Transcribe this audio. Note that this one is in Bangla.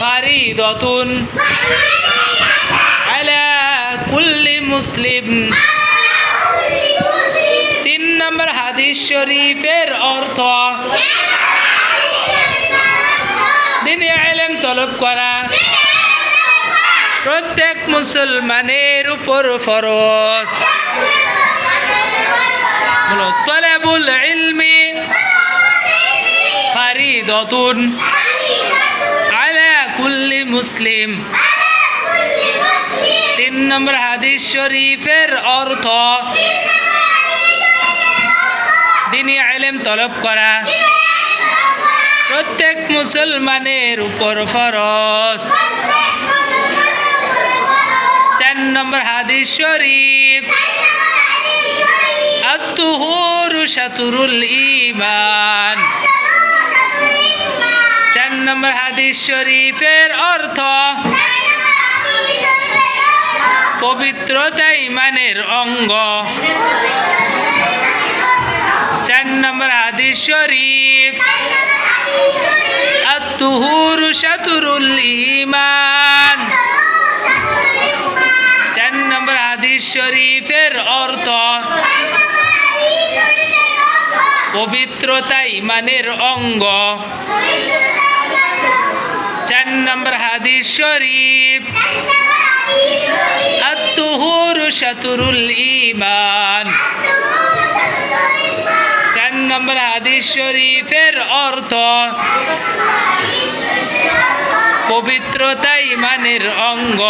ফারিদাতুন আলা কুল্লি মুসলিম। 3 নম্বর হাদিস শরীফের অর্থ দ্বীনি ইলম তলব করা প্রত্যেক মুসলমানের উপর ফরজ। বলো তলাবুল ইলমি ফারিদাতুন আলা কুল্লি মুসলিম। 3 নম্বর হাদিস শরীফের অর্থ দ্বীনি ইলম তলব করা প্রত্যেক মুসলমানের উপর ফরজ। 4 নম্বর হাদিস শরীফ আত-তুহুরু শাতরুল ঈমান। 4 নম্বর হাদিস শরীফের অর্থ পবিত্রতা ঈমানের অঙ্গ। 4 নম্বর হাদিস শরীফ আত-তুহুরু শাতরুল ঈমান। 4 নম্বর হাদিস শরীফের অর্থ পবিত্রতা ঈমানের অঙ্গ। 4 নম্বর হাদিস শরীফ আত-তুহুরু শাতরুল ঈমান। 4 নম্বর হাদিস শরীফের অর্থ পবিত্রতা ঈমানের অঙ্গ।